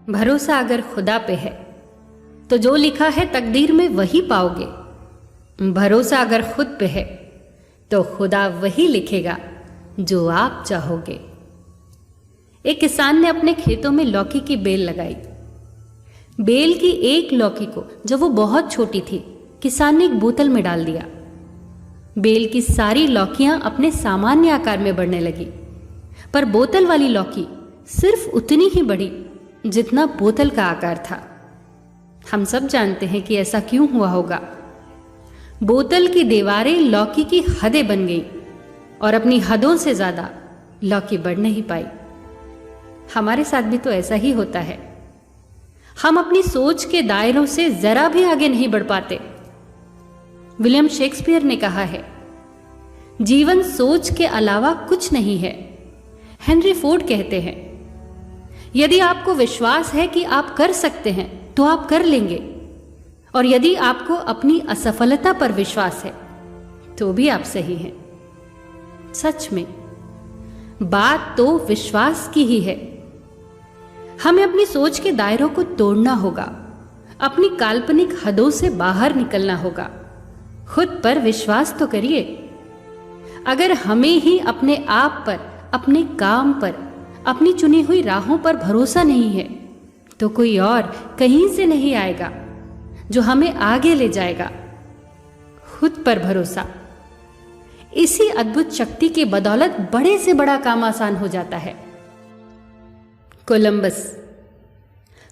भरोसा अगर खुदा पे है तो जो लिखा है तकदीर में वही पाओगे। भरोसा अगर खुद पे है तो खुदा वही लिखेगा जो आप चाहोगे। एक किसान ने अपने खेतों में लौकी की बेल लगाई। बेल की एक लौकी को जब वो बहुत छोटी थी, किसान ने एक बोतल में डाल दिया। बेल की सारी लौकियां अपने सामान्य आकार में बढ़ने लगी, पर बोतल वाली लौकी सिर्फ उतनी ही बढ़ी जितना बोतल का आकार था। हम सब जानते हैं कि ऐसा क्यों हुआ होगा। बोतल की दीवारें लौकी की हदें बन गई और अपनी हदों से ज्यादा लौकी बढ़ नहीं पाई। हमारे साथ भी तो ऐसा ही होता है। हम अपनी सोच के दायरों से जरा भी आगे नहीं बढ़ पाते। विलियम शेक्सपियर ने कहा है, जीवन सोच के अलावा कुछ नहीं है। हेनरी फोर्ड कहते हैं, यदि आपको विश्वास है कि आप कर सकते हैं तो आप कर लेंगे, और यदि आपको अपनी असफलता पर विश्वास है तो भी आप सही हैं। सच में बात तो विश्वास की ही है। हमें अपनी सोच के दायरों को तोड़ना होगा, अपनी काल्पनिक हदों से बाहर निकलना होगा। खुद पर विश्वास तो करिए। अगर हमें ही अपने आप पर, अपने काम पर, अपनी चुनी हुई राहों पर भरोसा नहीं है तो कोई और कहीं से नहीं आएगा जो हमें आगे ले जाएगा। खुद पर भरोसा, इसी अद्भुत शक्ति की बदौलत बड़े से बड़ा काम आसान हो जाता है।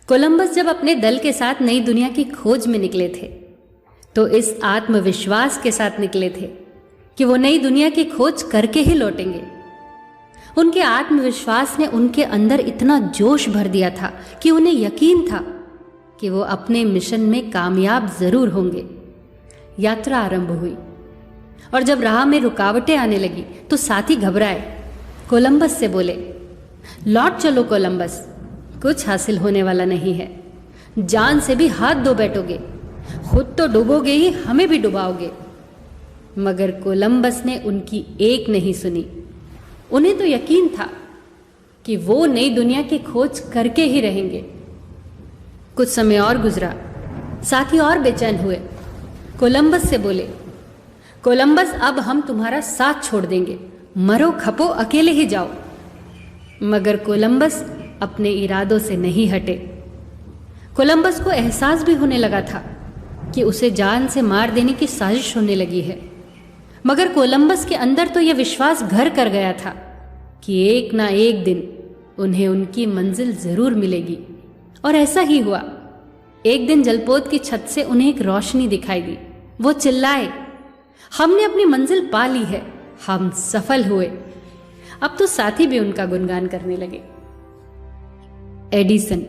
कोलंबस जब अपने दल के साथ नई दुनिया की खोज में निकले थे तो इस आत्मविश्वास के साथ निकले थे कि वो नई दुनिया की खोज करके ही लौटेंगे। उनके आत्मविश्वास ने उनके अंदर इतना जोश भर दिया था कि उन्हें यकीन था कि वो अपने मिशन में कामयाब जरूर होंगे। यात्रा आरंभ हुई और जब राह में रुकावटें आने लगी तो साथी घबराए। कोलंबस से बोले, लौट चलो कोलंबस, कुछ हासिल होने वाला नहीं है। जान से भी हाथ धो बैठोगे, खुद तो डूबोगे ही, हमें भी डुबाओगे। मगर कोलंबस ने उनकी एक नहीं सुनी। उन्हें तो यकीन था कि वो नई दुनिया की खोज करके ही रहेंगे। कुछ समय और गुजरा, साथी और बेचैन हुए। कोलंबस से बोले, कोलंबस अब हम तुम्हारा साथ छोड़ देंगे, मरो खपो अकेले ही जाओ। मगर कोलंबस अपने इरादों से नहीं हटे। कोलंबस को एहसास भी होने लगा था कि उसे जान से मार देने की साजिश होने लगी है। मगर कोलंबस के अंदर तो यह विश्वास घर कर गया था कि एक ना एक दिन उन्हें उनकी मंजिल जरूर मिलेगी। और ऐसा ही हुआ। एक दिन जलपोत की छत से उन्हें एक रोशनी दिखाई दी। वो चिल्लाए, हमने अपनी मंजिल पा ली है, हम सफल हुए। अब तो साथी भी उनका गुणगान करने लगे। एडिसन,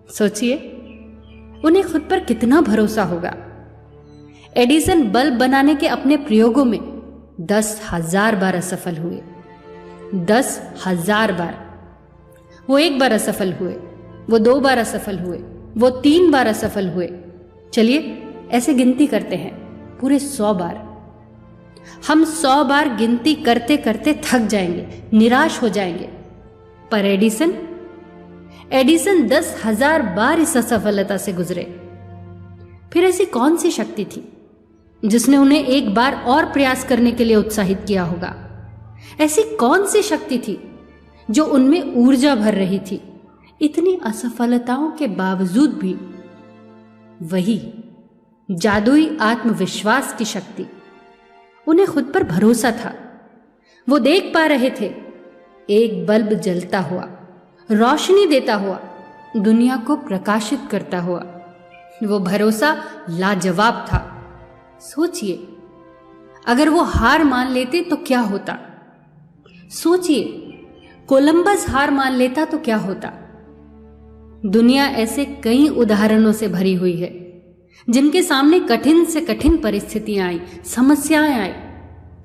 सोचिए उन्हें खुद पर कितना भरोसा होगा। एडिसन बल्ब बनाने के अपने प्रयोगों में 10,000 बार असफल हुए। 10,000 बार। वो एक बार असफल हुए, वो 2 बार असफल हुए, वो 3 बार असफल हुए। चलिए ऐसे गिनती करते हैं, पूरे 100 बार। हम 100 बार गिनती करते करते थक जाएंगे, निराश हो जाएंगे। पर एडिसन 10,000 बार इस असफलता से गुजरे। फिर ऐसी कौन सी शक्ति थी जिसने उन्हें एक बार और प्रयास करने के लिए उत्साहित किया होगा? ऐसी कौन सी शक्ति थी जो उनमें ऊर्जा भर रही थी इतनी असफलताओं के बावजूद भी? वही जादुई आत्मविश्वास की शक्ति। उन्हें खुद पर भरोसा था। वो देख पा रहे थे एक बल्ब जलता हुआ, रोशनी देता हुआ, दुनिया को प्रकाशित करता हुआ। वो भरोसा लाजवाब था। सोचिए अगर वो हार मान लेते तो क्या होता? सोचिए कोलंबस हार मान लेता तो क्या होता? दुनिया ऐसे कई उदाहरणों से भरी हुई है जिनके सामने कठिन से कठिन परिस्थितियां आई, समस्याएं आई,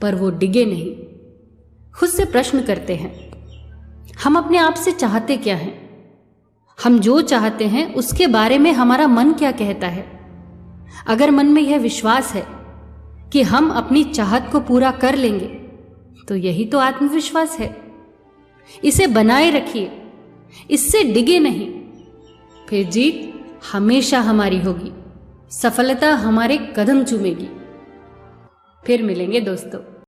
पर वो डिगे नहीं। खुद से प्रश्न करते हैं, हम अपने आप से चाहते क्या हैं? हम जो चाहते हैं उसके बारे में हमारा मन क्या कहता है? अगर मन में यह विश्वास है कि हम अपनी चाहत को पूरा कर लेंगे तो यही तो आत्मविश्वास है। इसे बनाए रखिए, इससे डिगे नहीं। फिर जीत हमेशा हमारी होगी, सफलता हमारे कदम चूमेगी। फिर मिलेंगे दोस्तों।